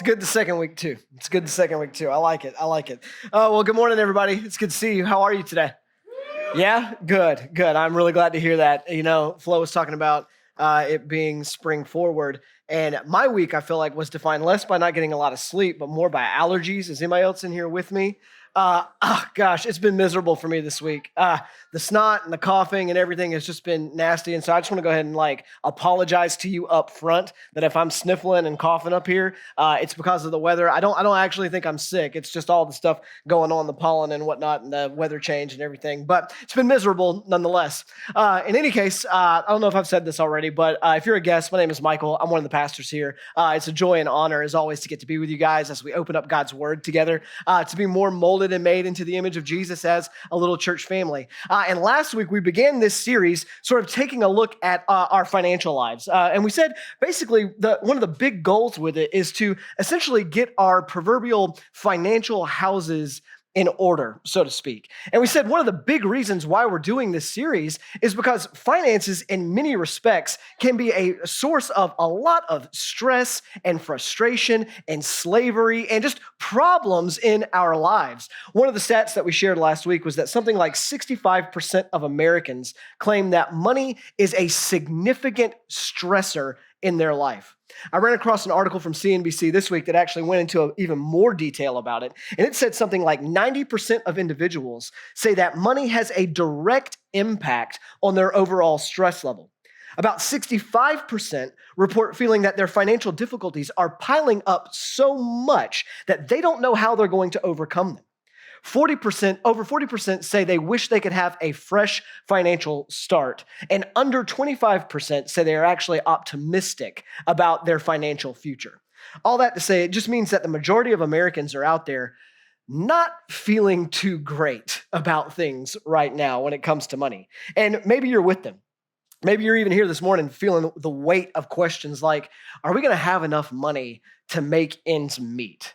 good the second week too. It's good the second week too. I like it. Well, good morning, everybody. It's good to see you. How are you today? Yeah, good. I'm really glad to hear that. You know, Flo was talking about it being spring forward, and my week I feel like was defined less by not getting a lot of sleep, but more by allergies. Is anybody else in here with me? Gosh, it's been miserable for me this week. The snot and the coughing and everything has just been nasty. And so I just want to go ahead and apologize to you up front that if I'm sniffling and coughing up here, it's because of the weather. I don't actually think I'm sick. It's just all the stuff going on, the pollen and whatnot, and the weather change and everything. But it's been miserable nonetheless. In any case, I don't know if I've said this already, but if you're a guest, my name is Michael. I'm one of the pastors here. It's a joy and honor, as always, to get to be with you guys as we open up God's Word together, to be more molded and made into the image of Jesus as a little church family. And last week, we began this series sort of taking a look at our financial lives. And we said, basically, one of the big goals with it is to essentially get our proverbial financial houses in order, so to speak. And we said one of the big reasons why we're doing this series is because finances, in many respects, can be a source of a lot of stress and frustration and slavery and just problems in our lives. One of the stats that we shared last week was that something like 65% of Americans claim that money is a significant stressor in their life. I ran across an article from CNBC this week that actually went into even more detail about it. And it said something like 90% of individuals say that money has a direct impact on their overall stress level. About 65% report feeling that their financial difficulties are piling up so much that they don't know how they're going to overcome them. Over 40% say they wish they could have a fresh financial start, and under 25% say they are actually optimistic about their financial future. All that to say, it just means that the majority of Americans are out there not feeling too great about things right now when it comes to money. And maybe you're with them. Maybe you're even here this morning feeling the weight of questions like, are we going to have enough money to make ends meet?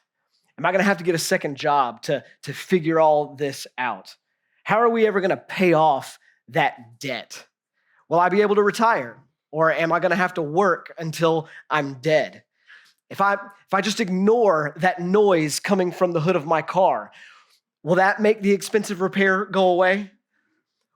Am I going to have to get a second job to figure all this out? How are we ever going to pay off that debt? Will I be able to retire? Or am I going to have to work until I'm dead? If I just ignore that noise coming from the hood of my car, will that make the expensive repair go away?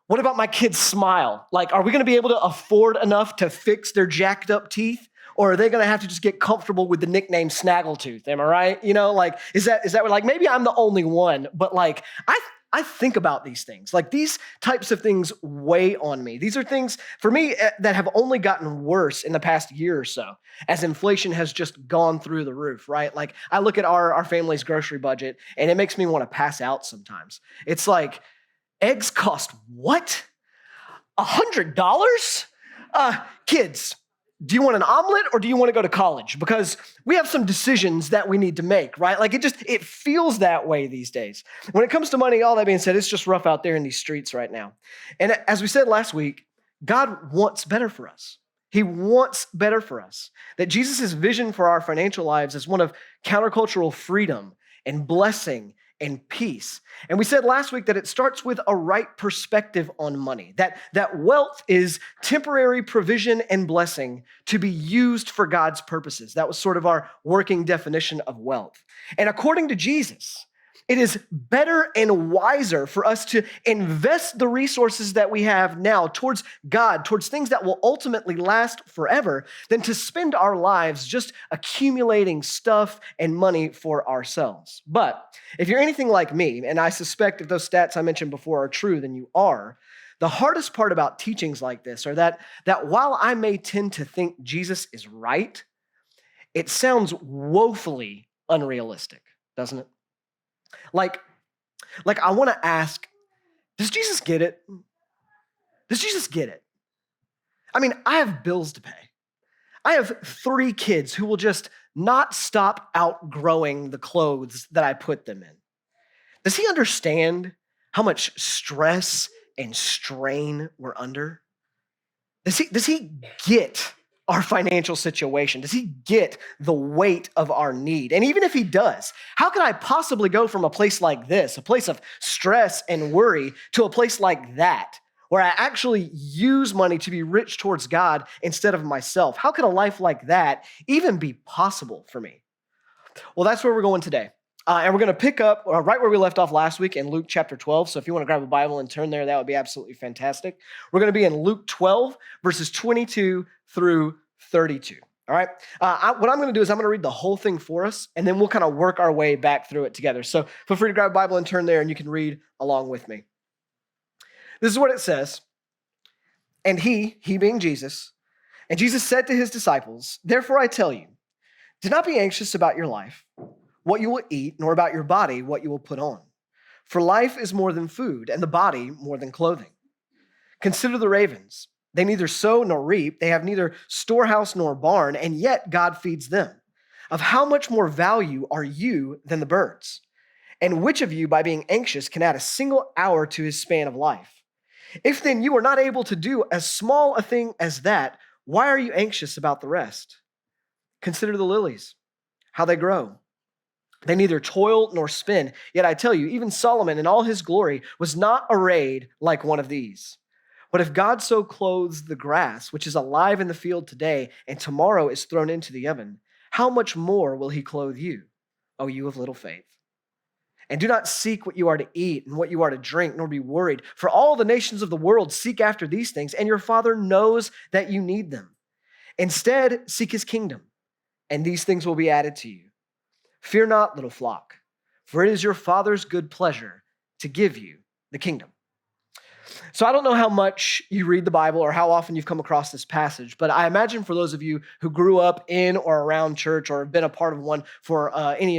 What about my kids' smile? Are we going to be able to afford enough to fix their jacked up teeth? Or are they going to have to just get comfortable with the nickname Snaggletooth? Am I right? You know, is that maybe I'm the only one, but I think about these things. These types of things weigh on me. These are things for me that have only gotten worse in the past year or so as inflation has just gone through the roof, right? I look at our family's grocery budget and it makes me want to pass out sometimes. It's like, eggs cost what? $100? Kids, do you want an omelet or do you want to go to college? Because we have some decisions that we need to make, right? It feels that way these days. When it comes to money, all that being said, it's just rough out there in these streets right now. And as we said last week, God wants better for us. He wants better for us. That Jesus' vision for our financial lives is one of countercultural freedom and blessing and peace. And we said last week that it starts with a right perspective on money, that wealth is temporary provision and blessing to be used for God's purposes. That was sort of our working definition of wealth. And according to Jesus, it is better and wiser for us to invest the resources that we have now towards God, towards things that will ultimately last forever, than to spend our lives just accumulating stuff and money for ourselves. But if you're anything like me, and I suspect if those stats I mentioned before are true, then you are, the hardest part about teachings like this are that while I may tend to think Jesus is right, it sounds woefully unrealistic, doesn't it? I want to ask, does Jesus get it? Does Jesus get it? I mean, I have bills to pay. I have 3 kids who will just not stop outgrowing the clothes that I put them in. Does he understand how much stress and strain we're under? Does he get our financial situation? Does he get the weight of our need? And even if he does, how can I possibly go from a place like this, a place of stress and worry, to a place like that, where I actually use money to be rich towards God instead of myself? How could a life like that even be possible for me? Well, that's where we're going today. And we're going to pick up right where we left off last week in Luke chapter 12. So if you want to grab a Bible and turn there, that would be absolutely fantastic. We're going to be in Luke 12, verses 22 through 32. All right. What I'm going to do is I'm going to read the whole thing for us, and then we'll kind of work our way back through it together. So feel free to grab a Bible and turn there, and you can read along with me. This is what it says. And he being Jesus, and Jesus said to his disciples, "Therefore I tell you, do not be anxious about your life, what you will eat, nor about your body, what you will put on. For life is more than food, and the body more than clothing. Consider the ravens. They neither sow nor reap. They have neither storehouse nor barn, and yet God feeds them. Of how much more value are you than the birds? And which of you, by being anxious, can add a single hour to his span of life? If then you are not able to do as small a thing as that, why are you anxious about the rest? Consider the lilies, how they grow. They neither toil nor spin. Yet I tell you, even Solomon in all his glory was not arrayed like one of these. But if God so clothes the grass, which is alive in the field today and tomorrow is thrown into the oven, how much more will he clothe you, O you of little faith? And do not seek what you are to eat and what you are to drink, nor be worried. For all the nations of the world seek after these things, and your Father knows that you need them. Instead, seek his kingdom, and these things will be added to you. Fear not, little flock, for it is your Father's good pleasure to give you the kingdom." So I don't know how much you read the Bible or how often you've come across this passage, but I imagine for those of you who grew up in or around church or have been a part of one for any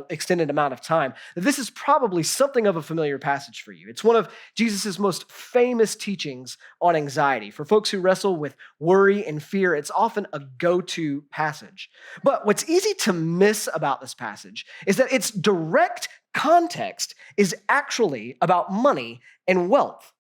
extended amount of time, that this is probably something of a familiar passage for you. It's one of Jesus' most famous teachings on anxiety. For folks who wrestle with worry and fear, it's often a go-to passage. But what's easy to miss about this passage is that its direct context is actually about money and wealth.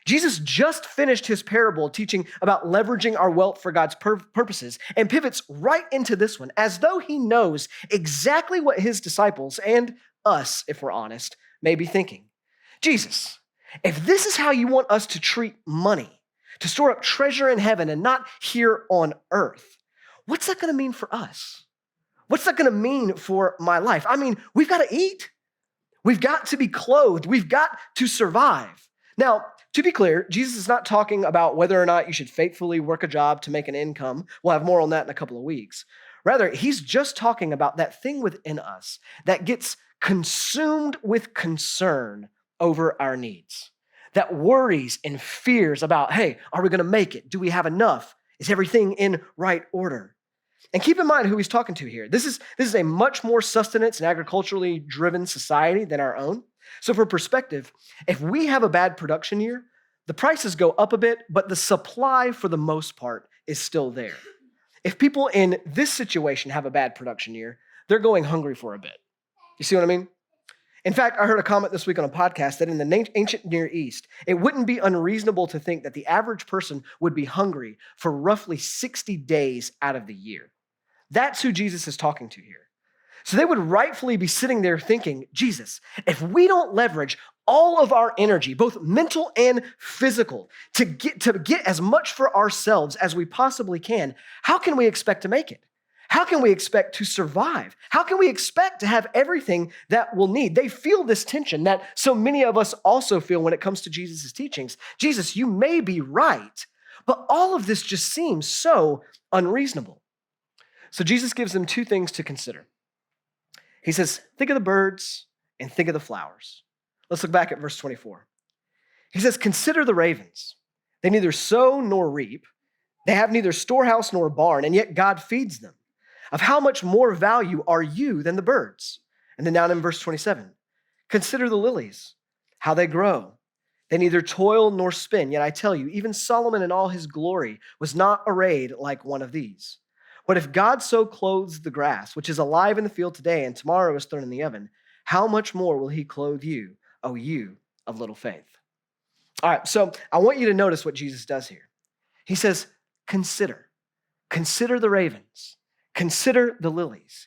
Jesus just finished his parable teaching about leveraging our wealth for God's purposes and pivots right into this one as though he knows exactly what his disciples and us, if we're honest, may be thinking. Jesus, if this is how you want us to treat money, to store up treasure in heaven and not here on earth, what's that going to mean for us? What's that going to mean for my life? I mean, we've got to eat. We've got to be clothed. We've got to survive. Now, to be clear, Jesus is not talking about whether or not you should faithfully work a job to make an income. We'll have more on that in a couple of weeks. Rather, he's just talking about that thing within us that gets consumed with concern over our needs, that worries and fears about, hey, are we going to make it? Do we have enough? Is everything in right order? And keep in mind who he's talking to here. This is a much more sustenance and agriculturally driven society than our own. So for perspective, if we have a bad production year, the prices go up a bit, but the supply for the most part is still there. If people in this situation have a bad production year, they're going hungry for a bit. You see what I mean? In fact, I heard a comment this week on a podcast that in the ancient Near East, it wouldn't be unreasonable to think that the average person would be hungry for roughly 60 days out of the year. That's who Jesus is talking to here. So they would rightfully be sitting there thinking, Jesus, if we don't leverage all of our energy, both mental and physical, to get as much for ourselves as we possibly can, how can we expect to make it? How can we expect to survive? How can we expect to have everything that we'll need? They feel this tension that so many of us also feel when it comes to Jesus' teachings. Jesus, you may be right, but all of this just seems so unreasonable. So Jesus gives them two things to consider. He says, think of the birds and think of the flowers. Let's look back at verse 24. He says, consider the ravens. They neither sow nor reap. They have neither storehouse nor barn, and yet God feeds them. Of how much more value are you than the birds? And then down in verse 27, consider the lilies, how they grow. They neither toil nor spin, yet I tell you, even Solomon in all his glory was not arrayed like one of these. But if God so clothes the grass, which is alive in the field today and tomorrow is thrown in the oven, how much more will he clothe you, O you of little faith? All right, so I want you to notice what Jesus does here. He says, consider the ravens, consider the lilies.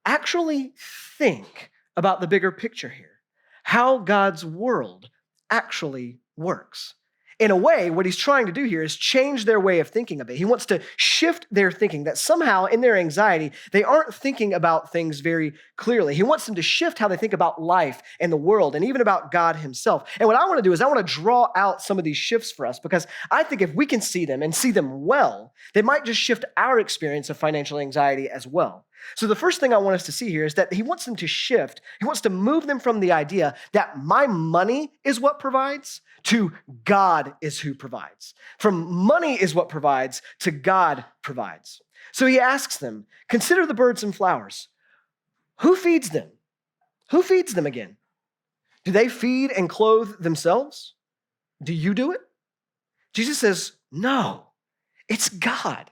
Actually think about the bigger picture here, how God's world actually works. In a way, what he's trying to do here is change their way of thinking a bit. He wants to shift their thinking, that somehow in their anxiety, they aren't thinking about things very clearly. He wants them to shift how they think about life and the world and even about God himself. And what I want to do is I want to draw out some of these shifts for us, because I think if we can see them and see them well, they might just shift our experience of financial anxiety as well. So the first thing I want us to see here is that he wants them to shift. He wants to move them from the idea that my money is what provides to God is who provides. From money is what provides to God provides. So he asks them, consider the birds and flowers. Who feeds them? Who feeds them again? Do they feed and clothe themselves? Do you do it? Jesus says, no, it's God.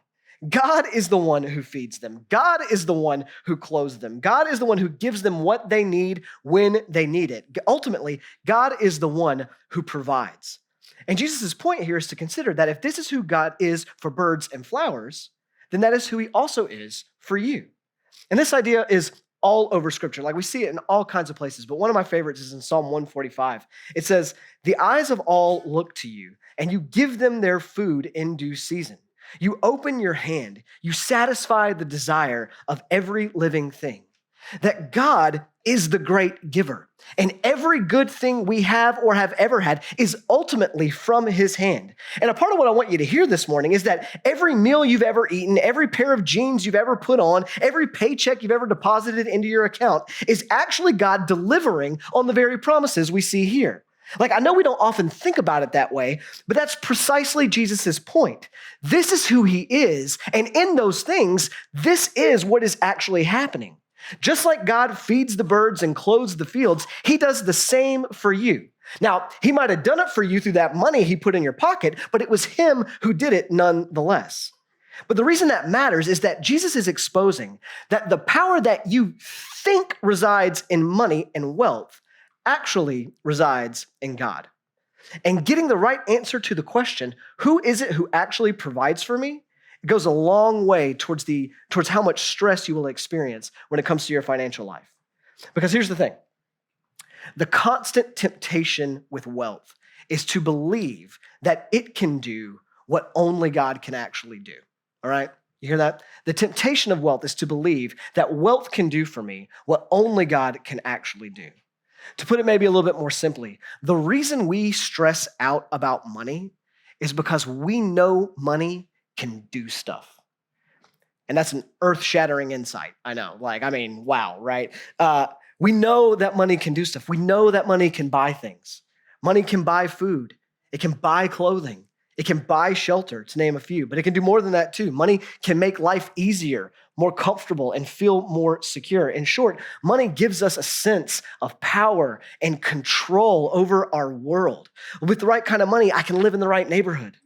God is the one who feeds them. God is the one who clothes them. God is the one who gives them what they need when they need it. Ultimately, God is the one who provides. And Jesus' point here is to consider that if this is who God is for birds and flowers, then that is who he also is for you. And this idea is all over Scripture. Like we see it in all kinds of places, but one of my favorites is in Psalm 145. It says, the eyes of all look to you, and you give them their food in due season. You open your hand, you satisfy the desire of every living thing. That God is the great giver, and every good thing we have or have ever had is ultimately from his hand. And a part of what I want you to hear this morning is that every meal you've ever eaten, every pair of jeans you've ever put on, every paycheck you've ever deposited into your account is actually God delivering on the very promises we see here. Like, I know we don't often think about it that way, but that's precisely Jesus's point. This is who he is, and in those things, this is what is actually happening. Just like God feeds the birds and clothes the fields, he does the same for you. Now, he might have done it for you through that money he put in your pocket, but it was him who did it nonetheless. But the reason that matters is that Jesus is exposing that the power that you think resides in money and wealth actually resides in God. And getting the right answer to the question, who is it who actually provides for me? It goes a long way towards how much stress you will experience when it comes to your financial life. Because here's the thing. The constant temptation with wealth is to believe that it can do what only God can actually do. All right? You hear that? The temptation of wealth is to believe that wealth can do for me what only God can actually do. To put it maybe a little bit more simply, the reason we stress out about money is because we know money can do stuff. And that's an earth-shattering insight, I know. Wow, right? We know that money can do stuff. We know that money can buy things. Money can buy food. It can buy clothing. It can buy shelter, to name a few, but it can do more than that too. Money can make life easier, more comfortable, and feel more secure. In short, money gives us a sense of power and control over our world. With the right kind of money, I can live in the right neighborhood.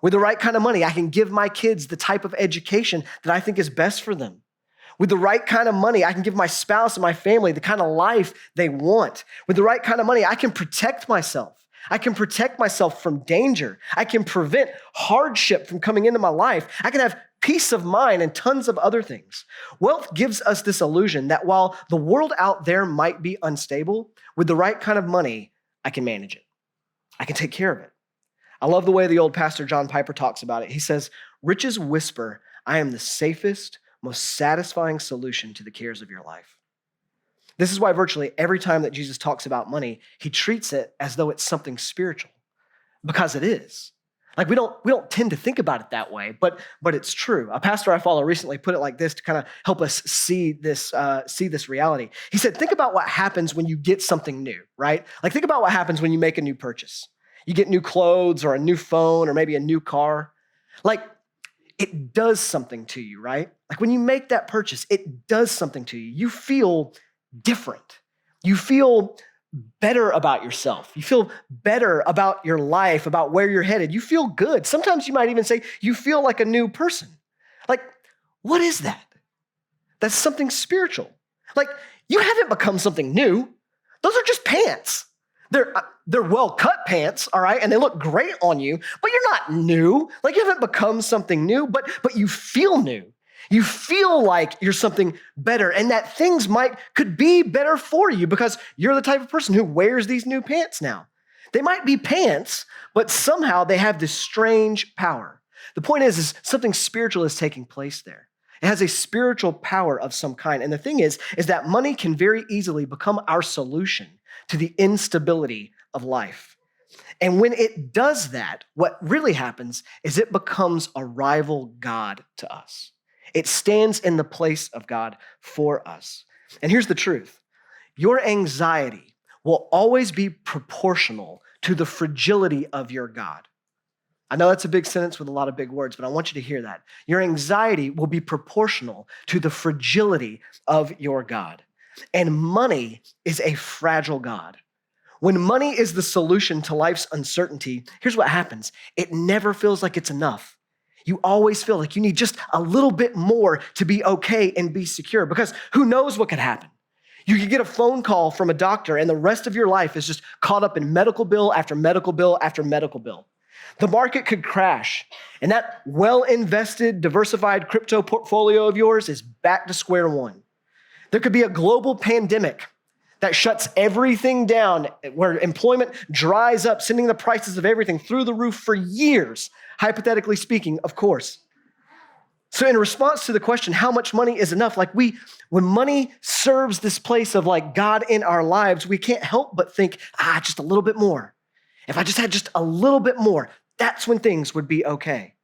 With the right kind of money, I can give my kids the type of education that I think is best for them. With the right kind of money, I can give my spouse and my family the kind of life they want. With the right kind of money, I can protect myself. I can protect myself from danger. I can prevent hardship from coming into my life. I can have peace of mind and tons of other things. Wealth gives us this illusion that while the world out there might be unstable, with the right kind of money, I can manage it. I can take care of it. I love the way the old pastor John Piper talks about it. He says, riches whisper, I am the safest, most satisfying solution to the cares of your life. This is why virtually every time that Jesus talks about money, he treats it as though it's something spiritual, because it is. Like we don't tend to think about it that way, but it's true. A pastor I follow recently put it like this to kind of help us see this reality. He said, think about what happens when you get something new, right? Like think about what happens when you make a new purchase. You get new clothes or a new phone or maybe a new car. Like it does something to you, right? Like when you make that purchase, it does something to you. You feel different. You feel better about yourself. You feel better about your life, about where you're headed. You feel good. Sometimes you might even say you feel like a new person. Like, what is that? That's something spiritual. Like, you haven't become something new. Those are just pants. They're well-cut pants, all right? And they look great on you, but you're not new. Like, you haven't become something new, but you feel new. You feel like you're something better and that things could be better for you because you're the type of person who wears these new pants now. They might be pants, but somehow they have this strange power. The point is something spiritual is taking place there. It has a spiritual power of some kind. And the thing is that money can very easily become our solution to the instability of life. And when it does that, what really happens is it becomes a rival God to us. It stands in the place of God for us. And here's the truth. Your anxiety will always be proportional to the fragility of your God. I know that's a big sentence with a lot of big words, but I want you to hear that. Your anxiety will be proportional to the fragility of your God. And money is a fragile God. When money is the solution to life's uncertainty, here's what happens. It never feels like it's enough. You always feel like you need just a little bit more to be okay and be secure, because who knows what could happen? You could get a phone call from a doctor and the rest of your life is just caught up in medical bill after medical bill after medical bill. The market could crash, and that well-invested, diversified crypto portfolio of yours is back to square one. There could be a global pandemic that shuts everything down, where employment dries up, sending the prices of everything through the roof for years, hypothetically speaking, of course. So in response to the question, how much money is enough? When money serves this place of God in our lives, we can't help but think, just a little bit more. If I just had just a little bit more, that's when things would be okay.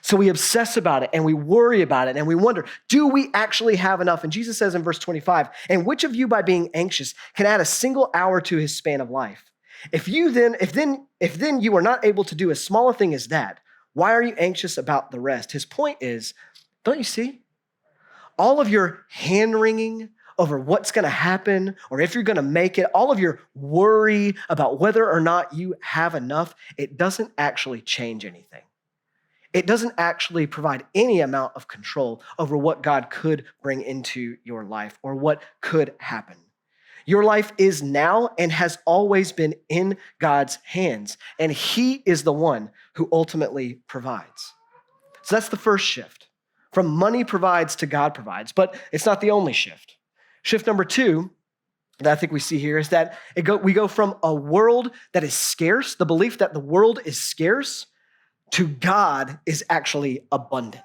So we obsess about it and we worry about it and we wonder, do we actually have enough? And Jesus says in verse 25, and which of you by being anxious can add a single hour to his span of life? If then you are not able to do as small a thing as that, why are you anxious about the rest? His point is, don't you see? All of your hand-wringing over what's going to happen or if you're going to make it, all of your worry about whether or not you have enough, it doesn't actually change anything. It doesn't actually provide any amount of control over what God could bring into your life or what could happen. Your life is now and has always been in God's hands, and he is the one who ultimately provides. So that's the first shift. From money provides to God provides, but it's not the only shift. Shift number two that I think we see here is that we go from a world that is scarce, the belief that the world is scarce, to God is actually abundant.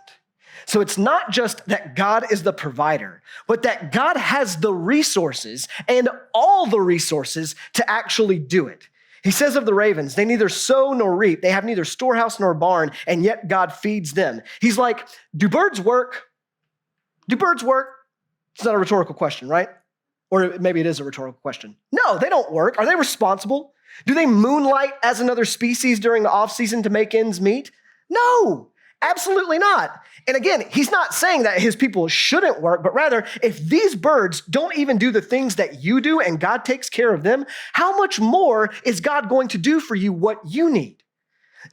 So it's not just that God is the provider, but that God has the resources and all the resources to actually do it. He says of the ravens, they neither sow nor reap. They have neither storehouse nor barn, and yet God feeds them. He's like, do birds work? Do birds work? It's not a rhetorical question, right? Or maybe it is a rhetorical question. No, they don't work. Are they responsible? Do they moonlight as another species during the off season to make ends meet? No, absolutely not. And again, he's not saying that his people shouldn't work, but rather, if these birds don't even do the things that you do and God takes care of them, how much more is God going to do for you what you need?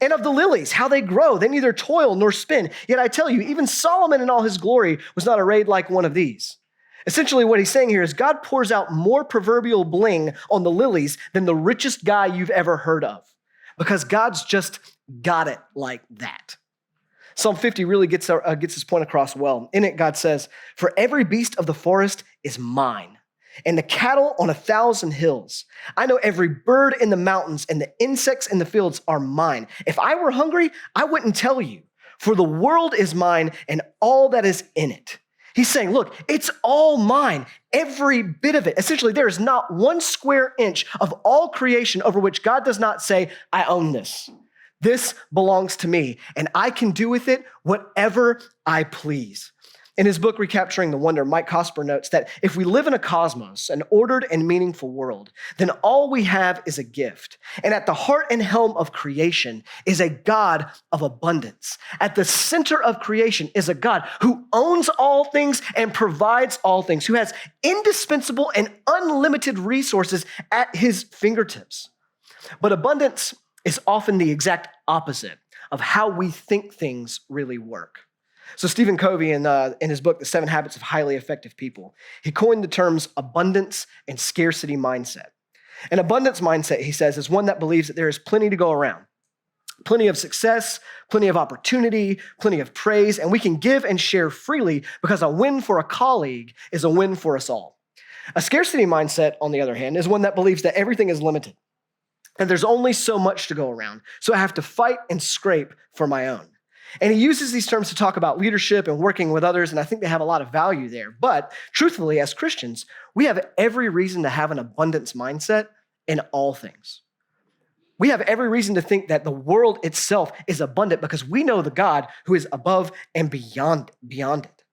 And of the lilies, how they grow, they neither toil nor spin. Yet I tell you, even Solomon in all his glory was not arrayed like one of these. Essentially, what he's saying here is God pours out more proverbial bling on the lilies than the richest guy you've ever heard of, because God's just got it like that. Psalm 50 really gets his point across well. In it, God says, for every beast of the forest is mine, and the cattle on 1,000 hills. I know every bird in the mountains and the insects in the fields are mine. If I were hungry, I wouldn't tell you, for the world is mine and all that is in it. He's saying, look, it's all mine, every bit of it. Essentially, there is not one square inch of all creation over which God does not say, I own this. This belongs to me, and I can do with it whatever I please. In his book, Recapturing the Wonder, Mike Cosper notes that if we live in a cosmos, an ordered and meaningful world, then all we have is a gift. And at the heart and helm of creation is a God of abundance. At the center of creation is a God who owns all things and provides all things, who has indispensable and unlimited resources at his fingertips. But abundance is often the exact opposite of how we think things really work. So Stephen Covey, in his book, The 7 Habits of Highly Effective People, he coined the terms abundance and scarcity mindset. An abundance mindset, he says, is one that believes that there is plenty to go around, plenty of success, plenty of opportunity, plenty of praise, and we can give and share freely because a win for a colleague is a win for us all. A scarcity mindset, on the other hand, is one that believes that everything is limited. And there's only so much to go around. So I have to fight and scrape for my own. And he uses these terms to talk about leadership and working with others, and I think they have a lot of value there. But truthfully, as Christians, we have every reason to have an abundance mindset in all things. We have every reason to think that the world itself is abundant because we know the God who is above and beyond it.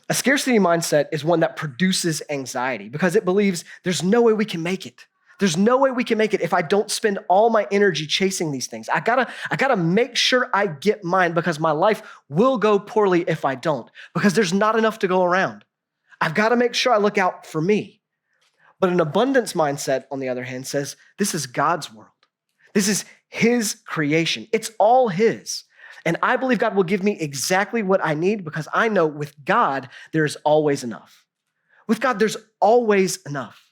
A scarcity mindset is one that produces anxiety because it believes there's no way we can make it. There's no way we can make it if I don't spend all my energy chasing these things. I gotta make sure I get mine because my life will go poorly if I don't, because there's not enough to go around. I've got to make sure I look out for me. But an abundance mindset, on the other hand, says this is God's world. This is his creation. It's all his. And I believe God will give me exactly what I need because I know with God, there's always enough. With God, there's always enough.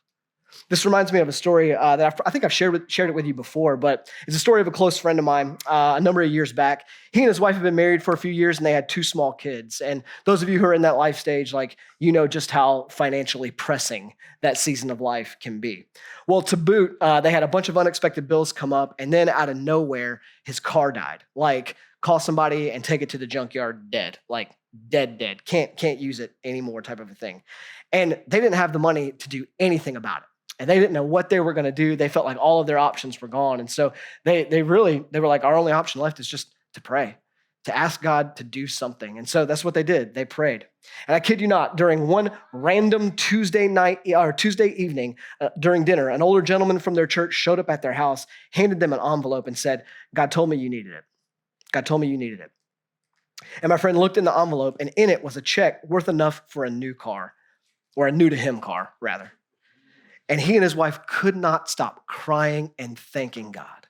This reminds me of a story that I think I've shared it with you before, but it's a story of a close friend of mine a number of years back. He and his wife have been married for a few years, and they had 2 small kids. And those of you who are in that life stage, you know just how financially pressing that season of life can be. Well, to boot, they had a bunch of unexpected bills come up, and then out of nowhere, his car died. Call somebody and take it to the junkyard dead, dead. Can't use it anymore type of a thing. And they didn't have the money to do anything about it. And they didn't know what they were going to do. They felt like all of their options were gone. And so they were like, our only option left is just to pray, to ask God to do something. And so that's what they did. They prayed. And I kid you not, during one random Tuesday evening during dinner, an older gentleman from their church showed up at their house, handed them an envelope and said, God told me you needed it. God told me you needed it. And my friend looked in the envelope, and in it was a check worth enough for a new car, or a new to him car, rather. And he and his wife could not stop crying and thanking God.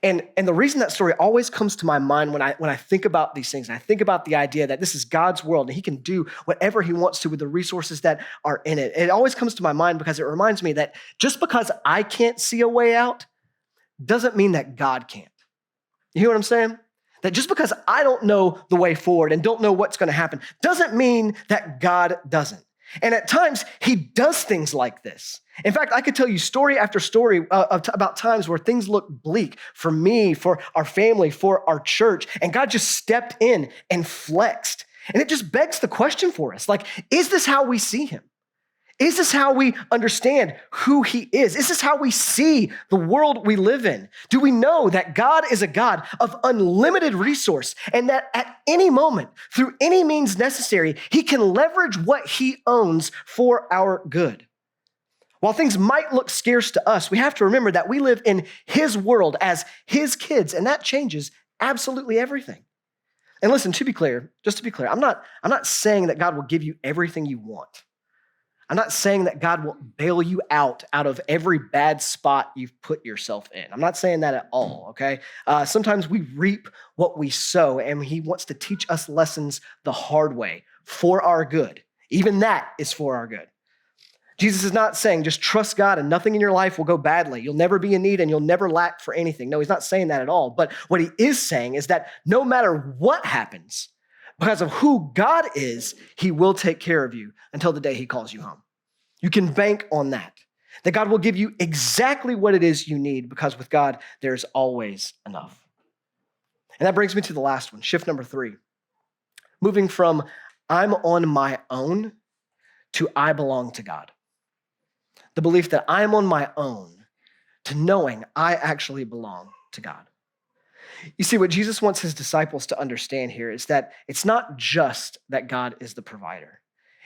And the reason that story always comes to my mind when I think about these things, and I think about the idea that this is God's world and he can do whatever he wants to with the resources that are in it. It always comes to my mind because it reminds me that just because I can't see a way out doesn't mean that God can't. You hear what I'm saying? That just because I don't know the way forward and don't know what's going to happen doesn't mean that God doesn't. And at times, he does things like this. In fact, I could tell you story after story about times where things look bleak for me, for our family, for our church, and God just stepped in and flexed. And it just begs the question for us, is this how we see him? Is this how we understand who he is? Is this how we see the world we live in? Do we know that God is a God of unlimited resource and that at any moment, through any means necessary, he can leverage what he owns for our good? While things might look scarce to us, we have to remember that we live in his world as his kids, and that changes absolutely everything. And listen, just to be clear, I'm not saying that God will give you everything you want. I'm not saying that God will bail you out of every bad spot you've put yourself in. I'm not saying that at all, okay? Sometimes we reap what we sow, and he wants to teach us lessons the hard way for our good. Even that is for our good. Jesus is not saying just trust God and nothing in your life will go badly. You'll never be in need and you'll never lack for anything. No, he's not saying that at all. But what he is saying is that no matter what happens, because of who God is, he will take care of you until the day he calls you home. You can bank on that God will give you exactly what it is you need, because with God, there's always enough. And that brings me to the last one, shift number 3. Moving from I'm on my own to I belong to God. The belief that I'm on my own to knowing I actually belong to God. You see, what Jesus wants his disciples to understand here is that it's not just that God is the provider.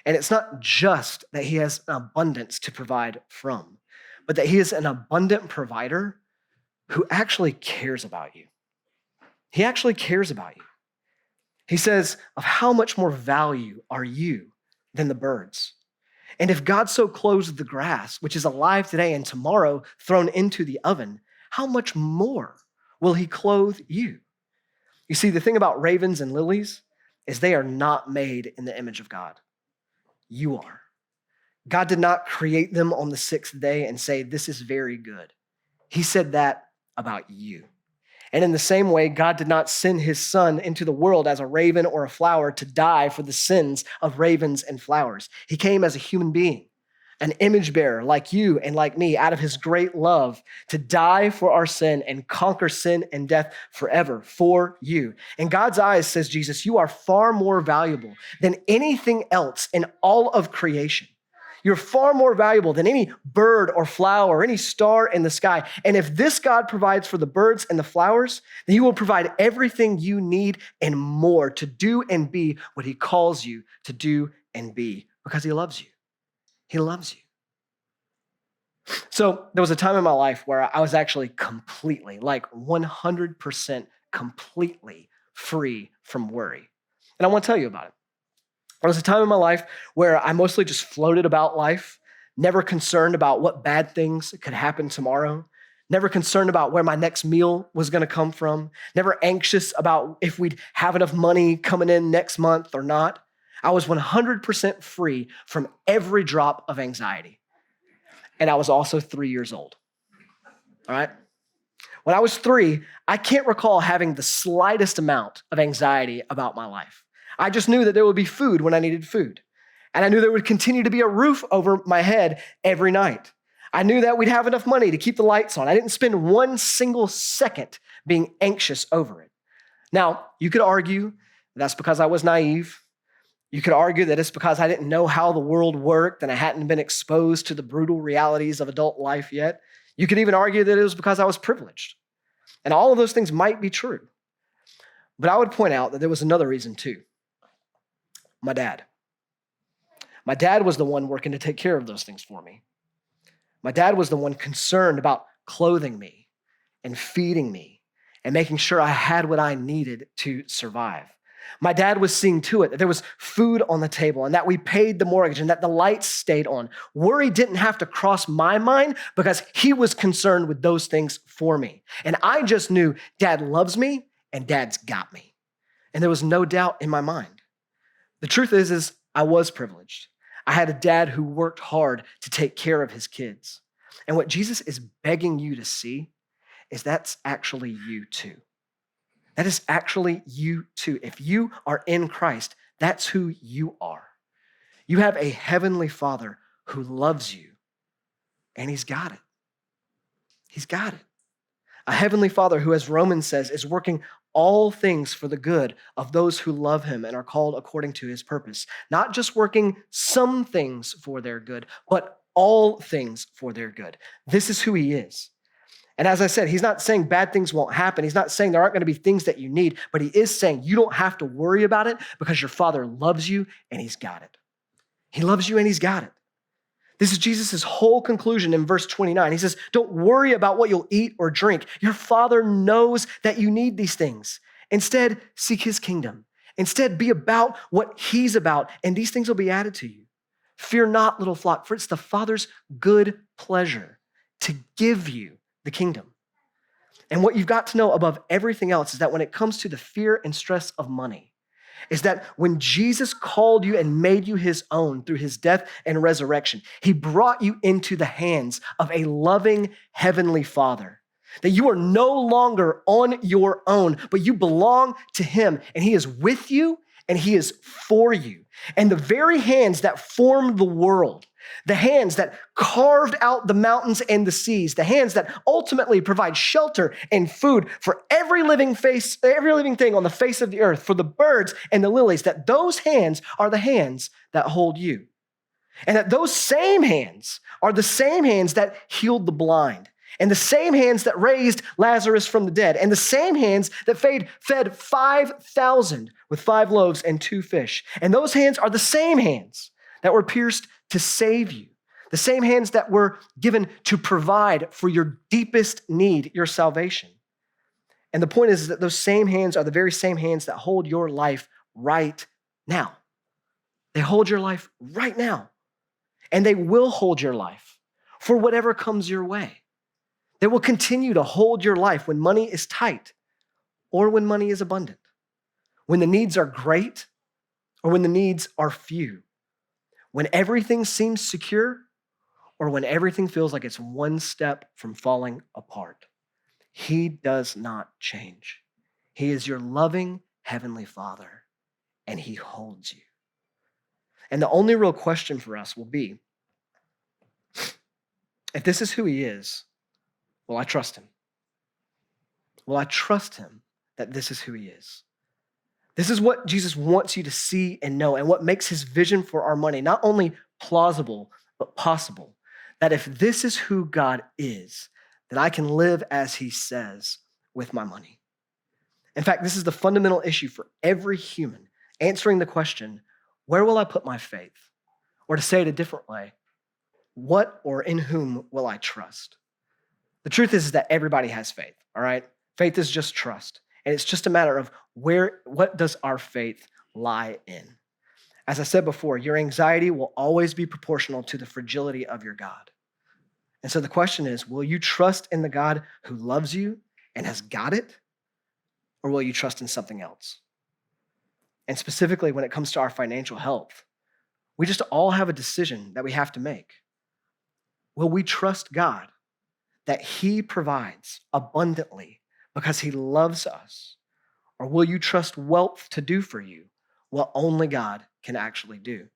And it's not just that he has an abundance to provide from, but that he is an abundant provider who actually cares about you. He actually cares about you. He says, of how much more value are you than the birds? And if God so clothes the grass, which is alive today and tomorrow thrown into the oven, how much more will he clothe you? You see, the thing about ravens and lilies is they are not made in the image of God. You are. God did not create them on the 6th day and say, this is very good. He said that about you. And in the same way, God did not send his son into the world as a raven or a flower to die for the sins of ravens and flowers. He came as a human being an image bearer like you and like me out of his great love to die for our sin and conquer sin and death forever for you. In God's eyes, says Jesus, you are far more valuable than anything else in all of creation. You're far more valuable than any bird or flower or any star in the sky. And if this God provides for the birds and the flowers, then he will provide everything you need and more to do and be what he calls you to do and be because he loves you. He loves you. So there was a time in my life where I was actually completely, like 100% completely free from worry. And I want to tell you about it. There was a time in my life where I mostly just floated about life, never concerned about what bad things could happen tomorrow, never concerned about where my next meal was going to come from, never anxious about if we'd have enough money coming in next month or not. I was 100% free from every drop of anxiety. And I was also 3 years old. All right? When I was 3, I can't recall having the slightest amount of anxiety about my life. I just knew that there would be food when I needed food. And I knew there would continue to be a roof over my head every night. I knew that we'd have enough money to keep the lights on. I didn't spend one single second being anxious over it. Now, you could argue that's because I was naive. You could argue that it's because I didn't know how the world worked and I hadn't been exposed to the brutal realities of adult life yet. You could even argue that it was because I was privileged. And all of those things might be true. But I would point out that there was another reason too. My dad. My dad was the one working to take care of those things for me. My dad was the one concerned about clothing me and feeding me and making sure I had what I needed to survive. My dad was seeing to it that there was food on the table and that we paid the mortgage and that the lights stayed on. Worry didn't have to cross my mind because he was concerned with those things for me. And I just knew Dad loves me and Dad's got me. And there was no doubt in my mind. The truth is I was privileged. I had a dad who worked hard to take care of his kids. And what Jesus is begging you to see is that's actually you too. That is actually you too. If you are in Christ, that's who you are. You have a heavenly Father who loves you, and he's got it. He's got it. A heavenly Father who, as Romans says, is working all things for the good of those who love him and are called according to his purpose. Not just working some things for their good, but all things for their good. This is who he is. And as I said, he's not saying bad things won't happen. He's not saying there aren't going to be things that you need, but he is saying you don't have to worry about it because your Father loves you and he's got it. He loves you and he's got it. This is Jesus' whole conclusion in verse 29. He says, don't worry about what you'll eat or drink. Your Father knows that you need these things. Instead, seek his kingdom. Instead, be about what he's about, and these things will be added to you. Fear not, little flock, for it's the Father's good pleasure to give you the kingdom. And what you've got to know above everything else is that when it comes to the fear and stress of money, is that when Jesus called you and made you his own through his death and resurrection, he brought you into the hands of a loving heavenly Father. That you are no longer on your own, but you belong to him, and he is with you and he is for you. And the very hands that formed the world, the hands that carved out the mountains and the seas, the hands that ultimately provide shelter and food for every living thing on the face of the earth, for the birds and the lilies, that those hands are the hands that hold you. And that those same hands are the same hands that healed the blind, and the same hands that raised Lazarus from the dead, and the same hands that fed 5,000 with 5 loaves and 2 fish. And those hands are the same hands that were pierced to save you, the same hands that were given to provide for your deepest need, your salvation. And the point is that those same hands are the very same hands that hold your life right now. They hold your life right now. And they will hold your life for whatever comes your way. They will continue to hold your life when money is tight or when money is abundant, when the needs are great or when the needs are few, when everything seems secure or when everything feels like it's one step from falling apart. He does not change. He is your loving heavenly Father, and he holds you. And the only real question for us will be, If this is who he is, will I trust him? Will I trust him that this is who he is? This is what Jesus wants you to see and know, and what makes his vision for our money not only plausible, but possible. That if this is who God is, then I can live as he says with my money. In fact, this is the fundamental issue for every human, answering the question, where will I put my faith? Or to say it a different way, what or in whom will I trust? The truth is that everybody has faith, all right? Faith is just trust. And it's just a matter of what does our faith lie in? As I said before, your anxiety will always be proportional to the fragility of your God. And so the question is, will you trust in the God who loves you and has got it? Or will you trust in something else? And specifically when it comes to our financial health, we just all have a decision that we have to make. Will we trust God that he provides abundantly because he loves us? Or will you trust wealth to do for you what only God can actually do?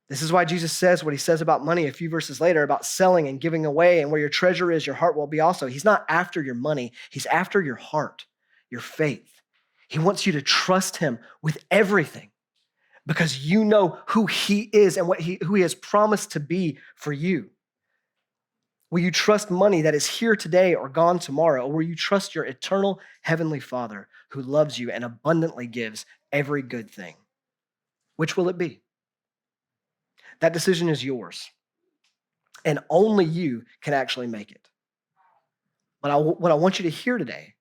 This is why Jesus says what he says about money a few verses later about selling and giving away, and where your treasure is, your heart will be also. He's not after your money. He's after your heart, your faith. He wants you to trust him with everything because you know who he is and who he has promised to be for you. Will you trust money that is here today or gone tomorrow? Or will you trust your eternal heavenly Father who loves you and abundantly gives every good thing? Which will it be? That decision is yours. And only you can actually make it. But what I want you to hear today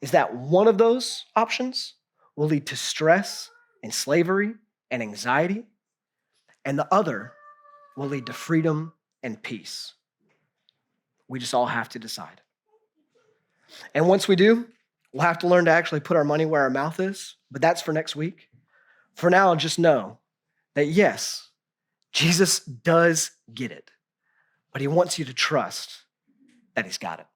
is that one of those options will lead to stress and slavery and anxiety, and the other will lead to freedom and peace. We just all have to decide. And once we do, we'll have to learn to actually put our money where our mouth is, but that's for next week. For now, just know that yes, Jesus does get it, but he wants you to trust that he's got it.